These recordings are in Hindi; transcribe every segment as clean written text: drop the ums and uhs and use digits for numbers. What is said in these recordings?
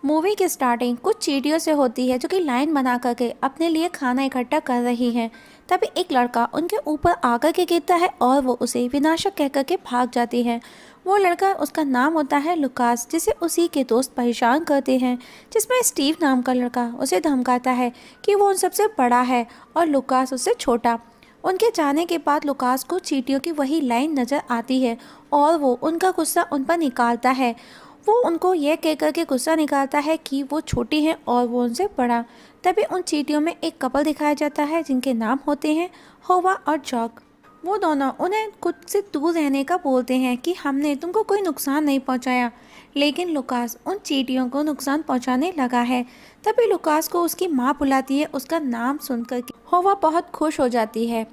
मूवी की स्टार्टिंग कुछ चींटियों से होती है जो कि लाइन बना करके अपने लिए खाना इकट्ठा कर रही हैं। तभी एक लड़का उनके ऊपर आकर के गिरता है और वो उसे विनाशक कह करके भाग जाती है। वो लड़का, उसका नाम होता है लुकास, जिसे उसी के दोस्त परेशान करते हैं, जिसमें स्टीव नाम का लड़का उसे धमकाता है कि वो उन सबसे बड़ा है और लुकास उससे छोटा। उनके जाने के बाद लुकास को चींटियों की वही लाइन नज़र आती है और वो उनका गुस्सा उन पर निकालता है। वो उनको यह कह कर के गुस्सा निकालता है कि वो छोटी हैं और वो उनसे बड़ा। तभी उन चींटियों में एक कपल दिखाया जाता है जिनके नाम होते हैं होवा और जॉक। वो दोनों उन्हें खुद से दूर रहने का बोलते हैं कि हमने तुमको कोई नुकसान नहीं पहुंचाया, लेकिन लुकास उन चींटियों को नुकसान पहुंचाने लगा है। तभी लुकास को उसकी माँ बुलाती है। उसका नाम सुनकर के होवा बहुत खुश हो जाती है।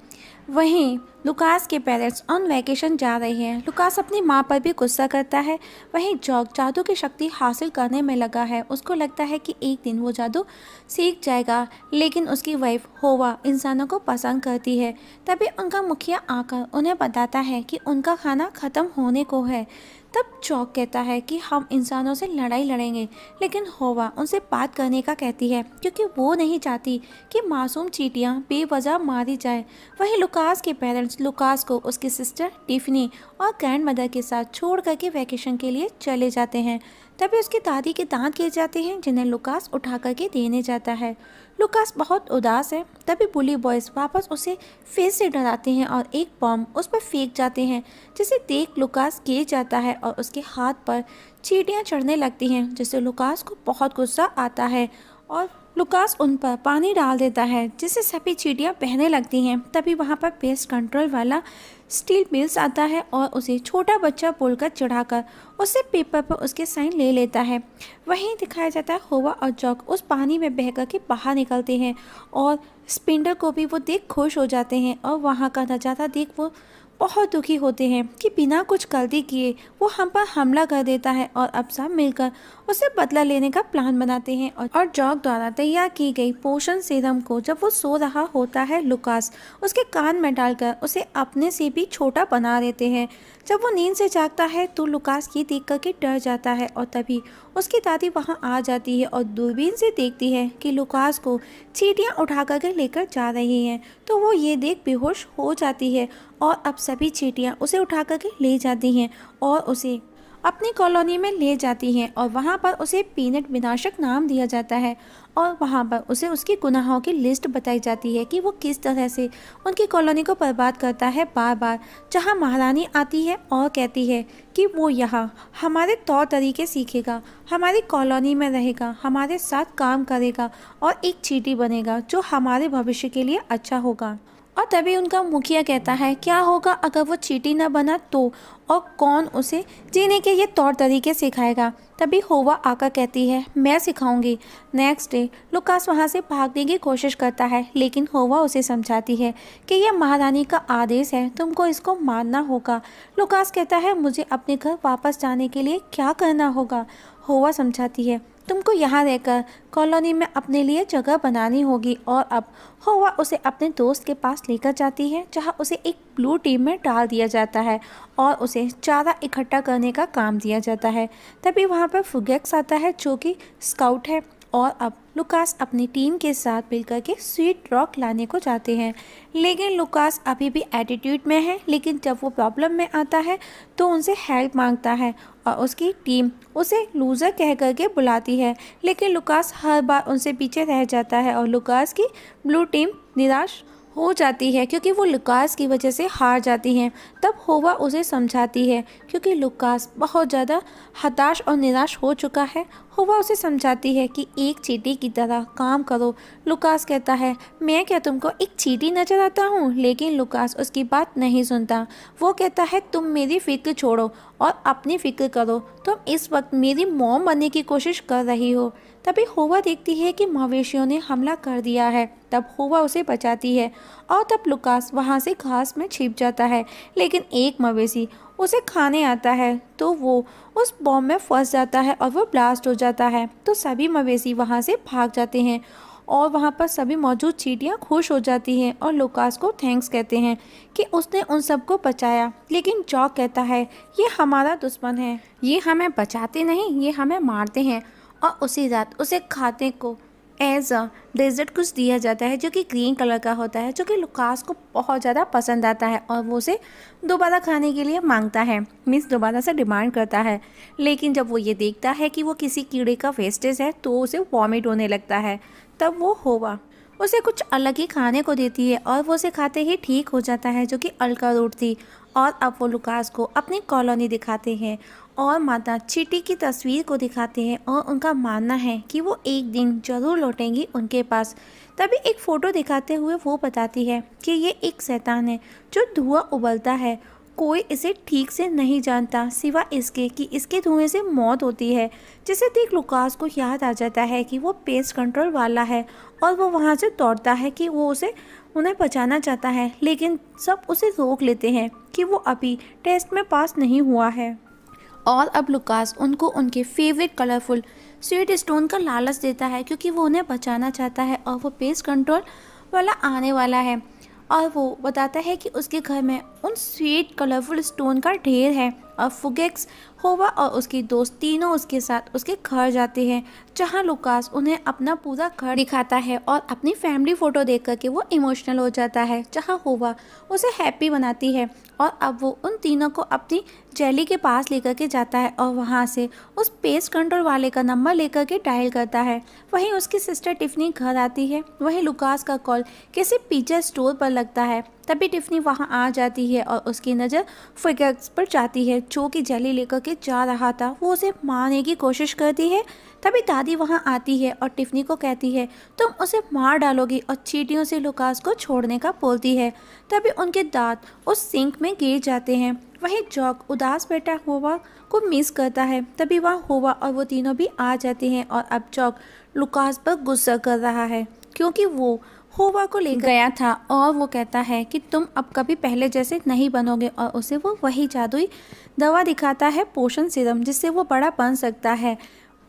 वहीं लुकास के पेरेंट्स ऑन वैकेशन जा रहे हैं। लुकास अपनी माँ पर भी गुस्सा करता है। वहीं जॉक जादू की शक्ति हासिल करने में लगा है। उसको लगता है कि एक दिन वो जादू सीख जाएगा, लेकिन उसकी वाइफ होवा इंसानों को पसंद करती है। तभी उनका मुखिया आकर उन्हें बताता है कि उनका खाना ख़त्म होने को है। तब जॉक कहता है कि हम इंसानों से लड़ाई लड़ेंगे, लेकिन होवा उनसे बात करने का कहती है क्योंकि वो नहीं चाहती कि मासूम चींटियां बेवजह मारी जाए। वहीं लुकास के पेरेंट्स लुकास को उसकी सिस्टर टिफनी और ग्रैंड मदर के साथ छोड़ करके वैकेशन के लिए चले जाते हैं। तभी उसकी दादी के दांत गिर जाते हैं जिन्हें लुकास उठा करके देने जाता है। लुकास बहुत उदास है। तभी बुली बॉयज वापस उसे फिर से डराते हैं और एक बॉम्ब उस पर फेंक जाते हैं, जिसे देख लुकास गिर जाता है और उसके हाथ पर चींटियां चढ़ने लगती हैं, जिससे लुकास को बहुत गुस्सा आता है और लुकास उन पर पानी डाल देता है, जिससे सभी चींटियां बहने लगती हैं। तभी वहां पर पेस्ट कंट्रोल वाला स्टील मिल्स आता है और उसे छोटा बच्चा बोलकर चढ़ाकर उससे पेपर पर उसके साइन ले लेता है। वहीं दिखाया जाता है होवा और जॉक उस पानी में बह कर के बाहर निकलते हैं और स्पिंडल को भी वो देख खुश हो जाते हैं और वहाँ का नज़ारा देख वो बहुत दुखी होते हैं कि बिना कुछ गलती किए वो हम पर हमला कर देता है और अब सब मिलकर उसे बदला लेने का प्लान बनाते हैं। और जॉक द्वारा तैयार की गई पोषण सीरम को जब वो सो रहा होता है लुकास उसके कान में डालकर उसे अपने से भी छोटा बना देते हैं। जब वो नींद से जागता है तो लुकास ये देख करके डर जाता है और तभी उसकी दादी वहाँ आ जाती है और दूरबीन से देखती है कि लुकास को चींटियाँ उठा करके लेकर जा रही हैं। तो वो ये देख बेहोश हो जाती है और अब सभी चींटियाँ उसे उठा करके ले जाती हैं और उसे अपनी कॉलोनी में ले जाती हैं और वहाँ पर उसे पीनट विनाशक नाम दिया जाता है और वहाँ पर उसे उसकी गुनाहों की लिस्ट बताई जाती है कि वो किस तरह से उनकी कॉलोनी को बर्बाद करता है बार बार। जहाँ महारानी आती है और कहती है कि वो यहाँ हमारे तौर तरीके सीखेगा, हमारी कॉलोनी में रहेगा, हमारे साथ काम करेगा और एक चींटी बनेगा जो हमारे भविष्य के लिए अच्छा होगा। और तभी उनका मुखिया कहता है क्या होगा अगर वो चींटी न बना तो, और कौन उसे जीने के ये तौर तरीके सिखाएगा। तभी होवा आकर कहती है मैं सिखाऊंगी। नेक्स्ट डे लुकास वहाँ से भागने की कोशिश करता है, लेकिन होवा उसे समझाती है कि यह महारानी का आदेश है, तुमको इसको मानना होगा। लुकास कहता है मुझे अपने घर वापस जाने के लिए क्या करना होगा। होवा समझाती है तुमको यहाँ रहकर कॉलोनी में अपने लिए जगह बनानी होगी और अब होवा उसे अपने दोस्त के पास लेकर जाती है, जहाँ उसे एक ब्लू टीम में डाल दिया जाता है और उसे चारा इकट्ठा करने का काम दिया जाता है। तभी वहाँ पर फुगेक्स आता है जो कि स्काउट है और अब लुकास अपनी टीम के साथ मिलकर के स्वीट रॉक लाने को जाते हैं, लेकिन लुकास अभी भी एटीट्यूड में है। लेकिन जब वो प्रॉब्लम में आता है तो उनसे हेल्प मांगता है और उसकी टीम उसे लूज़र कह करके बुलाती है, लेकिन लुकास हर बार उनसे पीछे रह जाता है और लुकास की ब्लू टीम निराश हो जाती है क्योंकि वो लुकास की वजह से हार जाती हैं। तब होवा उसे समझाती है क्योंकि लुकास बहुत ज़्यादा हताश और निराश हो चुका है। होवा उसे समझाती है कि एक चींटी की तरह काम करो। लुकास कहता है मैं क्या तुमको एक चींटी नजर आता हूँ, लेकिन लुकास उसकी बात नहीं सुनता। वो कहता है तुम मेरी फिक्र छोड़ो और अपनी फिक्र करो, तुम इस वक्त मेरी मॉम बनने की कोशिश कर रही हो। तभी होवा देखती है कि मवेशियों ने हमला कर दिया है। तब होवा उसे बचाती है और तब लुकास वहाँ से घास में छिप जाता है, लेकिन एक मवेशी उसे खाने आता है तो वो उस बॉम्ब में फंस जाता है और वो ब्लास्ट हो जाता है। तो सभी मवेशी वहाँ से भाग जाते हैं और वहाँ पर सभी मौजूद चींटियाँ खुश हो जाती हैं और लुकास को थैंक्स कहते हैं कि उसने उन सबको बचाया। लेकिन जॉक कहता है ये हमारा दुश्मन है, ये हमें बचाते नहीं, ये हमें मारते हैं। और उसी रात उसे खाने को एज अ डेजर्ट कुछ दिया जाता है जो कि ग्रीन कलर का होता है, जो कि लुकास को बहुत ज़्यादा पसंद आता है और वो उसे दोबारा खाने के लिए मांगता है, मीन्स दोबारा से डिमांड करता है। लेकिन जब वो ये देखता है कि वो किसी कीड़े का वेस्टेज है तो उसे वॉमिट होने लगता है। तब वो होवा उसे कुछ अलग ही खाने को देती है और वो उसे खाते ही ठीक हो जाता है, जो कि अलका रूट थी। और अब वो लुकास को अपनी कॉलोनी दिखाते हैं और माता चीटी की तस्वीर को दिखाते हैं और उनका मानना है कि वो एक दिन ज़रूर लौटेंगी उनके पास। तभी एक फ़ोटो दिखाते हुए वो बताती है कि ये एक शैतान है जो धुआं उबलता है। कोई इसे ठीक से नहीं जानता सिवा इसके कि इसके धुएं से मौत होती है, जिसे देख लुकास को याद आ जाता है कि वो पेस्ट कंट्रोल वाला है और वो वहाँ से दौड़ता है कि वो उन्हें बचाना चाहता है। लेकिन सब उसे रोक लेते हैं कि वो अभी टेस्ट में पास नहीं हुआ है। और अब लुकास उनको उनके फेवरेट कलरफुल स्वीट स्टोन का लालच देता है क्योंकि वो उन्हें बचाना चाहता है और वो पेस्ट कंट्रोल वाला आने वाला है। और वो बताता है कि उसके घर में उन स्वीट कलरफुल स्टोन का ढेर है और फुगेक्स, होवा और उसकी दोस्त तीनों उसके साथ उसके घर जाते हैं, जहां लुकास उन्हें अपना पूरा घर दिखाता है और अपनी फैमिली फ़ोटो देख कर के वो इमोशनल हो जाता है, जहां होवा उसे हैप्पी बनाती है। और अब वो उन तीनों को अपनी जेली के पास लेकर के जाता है और वहाँ से उस पेस्ट कंट्रोल वाले का नंबर लेकर के डायल करता है। वहीं उसकी सिस्टर टिफ़नी घर आती है। वहीं लुकास का कॉल किसी पिज्ज़ा स्टोर पर लगता है। तभी टिफ़नी वहाँ आ जाती है और उसकी नज़र फिगर्स पर जाती है, जो कि जेली लेकर के जा रहा था। वो उसे मारने की कोशिश करती है। तभी दादी वहाँ आती है और टिफ़नी को कहती है तुम उसे मार डालोगी, और चींटियों से लुकास को छोड़ने का बोलती है। तभी उनके दांत उस सिंक में गिर जाते हैं। वहीं जॉक उदास बैठा होवा को मिस करता है। तभी वहाँ होवा और वो तीनों भी आ जाते हैं और अब जॉक लुकास पर गुस्सा कर रहा है क्योंकि वो होवा को ले गया था और वो कहता है कि तुम अब कभी पहले जैसे नहीं बनोगे, और उसे वो वही जादुई दवा दिखाता है, पोषण सीरम, जिससे वो बड़ा बन सकता है।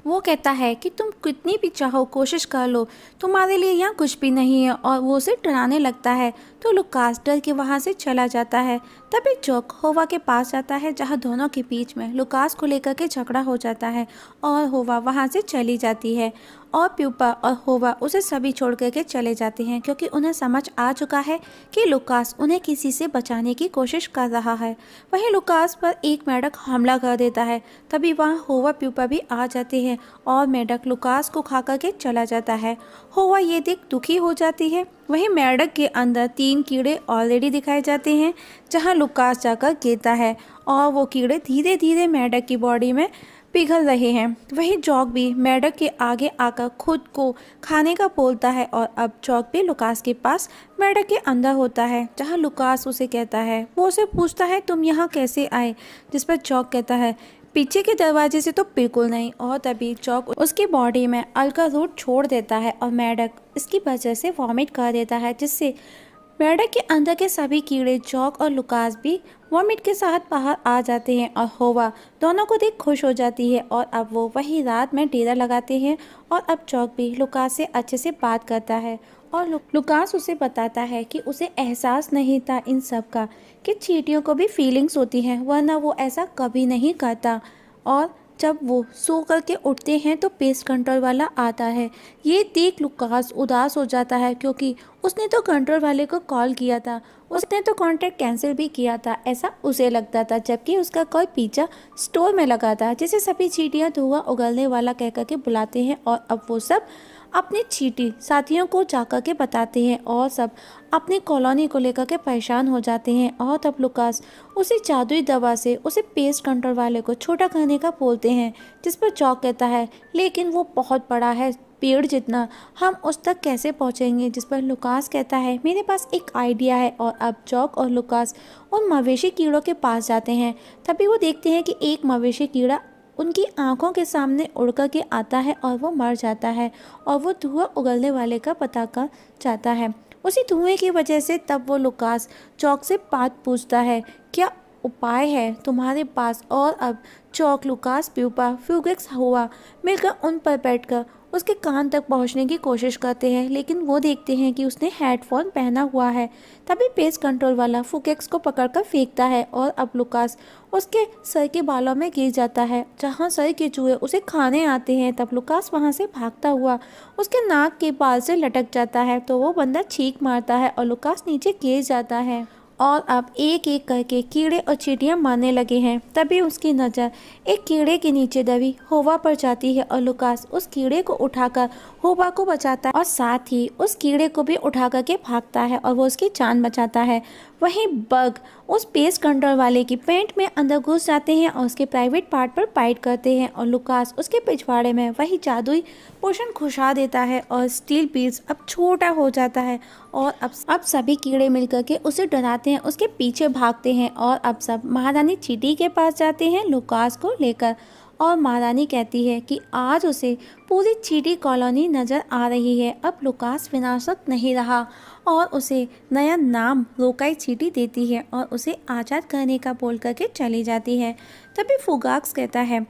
वो कहता है कि तुम कितनी भी चाहो कोशिश कर लो, तुम्हारे लिए यहाँ कुछ भी नहीं है, और वो उसे डराने लगता है। तो लुकास डर के वहाँ से चला जाता है। तभी जॉक होवा के पास जाता है, जहाँ दोनों के बीच में लुकास को लेकर के झगड़ा हो जाता है और होवा वहाँ से चली जाती है। और प्यूपा और होवा उसे सभी छोड़ करके चले जाते हैं क्योंकि उन्हें समझ आ चुका है कि लुकास उन्हें किसी से बचाने की कोशिश कर रहा है। वहीं लुकास पर एक मेंढक हमला कर देता है। तभी वहाँ होवा प्यूपा भी आ जाते हैं और मेंढक लुकास को खा करके चला जाता है। होवा ये देख दुखी हो जाती है। वहीं मेंढक के अंदर 3 कीड़े ऑलरेडी दिखाए जाते हैं, जहाँ लुकास जाकर गिरता है और वो कीड़े धीरे धीरे मेंढक की बॉडी में पिघल रहे हैं। वहीं जॉक भी मेंढक के आगे आकर खुद को खाने का बोलता है और अब जॉक भी लुकास के पास मेंढक के अंदर होता है, जहां लुकास उसे कहता है, वो उसे पूछता है तुम यहाँ कैसे आए, जिस पर जॉक कहता है पीछे के दरवाजे से तो बिल्कुल नहीं। और तभी जॉक उसकी बॉडी में अलका रूट छोड़ देता है और मेंढक इसकी वजह से वॉमिट कर देता है, जिससे मेंढक के अंदर के सभी कीड़े जॉक और लुकास भी वॉमिट के साथ बाहर आ जाते हैं और होवा दोनों को देख खुश हो जाती है। और अब वो वही रात में डेरा लगाते हैं और अब जॉक भी लुकास से अच्छे से बात करता है और लुकास उसे बताता है कि उसे एहसास नहीं था इन सब का, कि चींटियों को भी फीलिंग्स होती हैं, वरना वो ऐसा कभी नहीं करता। और जब वो सो करके उठते हैं तो पेस्ट कंट्रोल वाला आता है। ये देख लुकास उदास हो जाता है क्योंकि उसने तो कंट्रोल वाले को कॉल किया था, उसने तो कॉन्ट्रैक्ट कैंसिल भी किया था, ऐसा उसे लगता था, जबकि उसका कोई पिज्जा स्टोर में लगा था जिसे सभी चींटियां धुआं उगलने वाला कह कर के बुलाते हैं। और अब वो सब अपने चींटी साथियों को जाकर के बताते हैं और सब अपनी कॉलोनी को लेकर के परेशान हो जाते हैं। और तब लुकास उसी जादुई दवा से उसे पेस्ट कंट्रोल वाले को छोटा करने का बोलते हैं, जिस पर जॉक कहता है लेकिन वो बहुत बड़ा है, पेड़ जितना, हम उस तक कैसे पहुंचेंगे, जिस पर लुकास कहता है मेरे पास एक आइडिया है। और अब जॉक और लुकास उन मवेशी कीड़ों के पास जाते हैं। तभी वो देखते हैं कि एक मवेशी कीड़ा उनकी आंखों के सामने उड़ कर के आता है और वो मर जाता है और वो धुआं उगलने वाले का पता कर जाता है। उसी धुएं की वजह से तब वो लुकास जॉक से बात पूछता है, क्या उपाय है तुम्हारे पास। और अब चॉक, लुकास, प्यूपा, फ्यूगिक्स हुआ मिलकर उन पर बैठकर उसके कान तक पहुंचने की कोशिश करते हैं, लेकिन वो देखते हैं कि उसने हेडफोन पहना हुआ है। तभी पेस कंट्रोल वाला फुकेक्स को पकड़कर फेंकता है और अब लुकास उसके सर के बालों में गिर जाता है, जहां सर के चूहे उसे खाने आते हैं। तब लुकास वहां से भागता हुआ उसके नाक के बाल से लटक जाता है, तो वो बंदा चीख मारता है और लुकास नीचे गिर जाता है। और अब एक एक करके कीड़े और चींटियां मारने लगे हैं। तभी उसकी नज़र एक कीड़े के नीचे दबी होवा पर जाती है और लुकास उस कीड़े को उठाकर होवा को बचाता है और साथ ही उस कीड़े को भी उठा करके भागता है और वो उसकी जान बचाता है। वहीं बग उस पेस कंट्रोल वाले की पैंट में अंदर घुस जाते हैं और उसके प्राइवेट पार्ट पर बाइट करते हैं और लुकास उसके पिछवाड़े में वही जादुई पोशन खुशा देता है और स्टील पीस अब छोटा हो जाता है। और अब सभी कीड़े मिलकर के उसे डराते हैं, उसके पीछे भागते हैं और अब सब महारानी चींटी के पास जाते हैं लुकास को लेकर। और महारानी कहती है कि आज उसे पूरी चींटी कॉलोनी नज़र आ रही है। अब लुकास विनाशक नहीं रहा और उसे नया नाम रोकाई चींटी देती है और उसे आज़ाद करने का बोल करके चली जाती है। तभी फुगाक्स कहता है,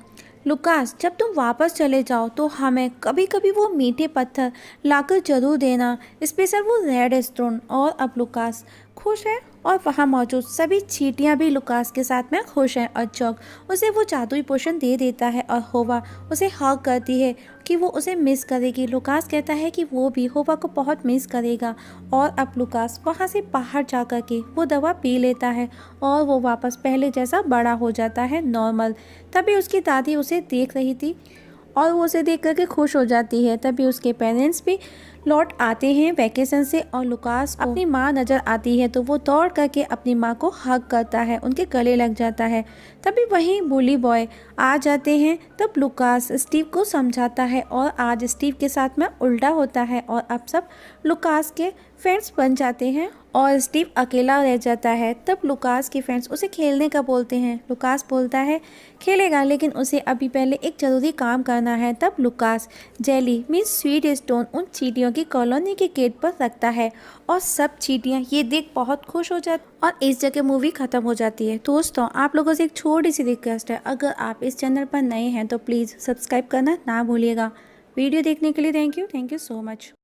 लुकास जब तुम वापस चले जाओ तो हमें कभी कभी वो मीठे पत्थर लाकर जरूर देना, स्पेशल वो रेड स्टोन। और अब लुकास खुश है और वहाँ मौजूद सभी चींटियाँ भी लुकास के साथ में खुश हैं और चॉक उसे वो जादुई पोशन दे देता है और होवा उसे हग करती है कि वो उसे मिस करेगी। लुकास कहता है कि वो भी होवा को बहुत मिस करेगा। और अब लुकास वहाँ से बाहर जा कर के वो दवा पी लेता है और वो वापस पहले जैसा बड़ा हो जाता है, नॉर्मल। तभी उसकी दादी उसे देख रही थी और वो उसे देख करके खुश हो जाती है। तभी उसके पेरेंट्स भी लौट आते हैं वैकेशन से और लुकास को अपनी माँ नज़र आती है, तो वो दौड़ करके अपनी माँ को हग करता है, उनके गले लग जाता है। तभी वहीं बुली बॉय आ जाते हैं। तब लुकास स्टीव को समझाता है और आज स्टीव के साथ में उल्टा होता है और अब सब लुकास के फ्रेंड्स बन जाते हैं और स्टीव अकेला रह जाता है। तब लुकास के फ्रेंड्स उसे खेलने का बोलते हैं। लुकास बोलता है खेलेगा, लेकिन उसे अभी पहले एक ज़रूरी काम करना है। तब Lucas jelly means sweet stone उन चींटियों की कॉलोनी के गेट पर रखता है और सब चींटियां ये देख बहुत खुश हो जाती और इस जगह मूवी ख़त्म हो जाती है। दोस्तों, आप लोगों से एक छोटी सी रिक्वेस्ट है, अगर आप इस चैनल पर नए हैं तो प्लीज़ सब्सक्राइब करना ना भूलिएगा। वीडियो देखने के लिए थैंक यू सो मच।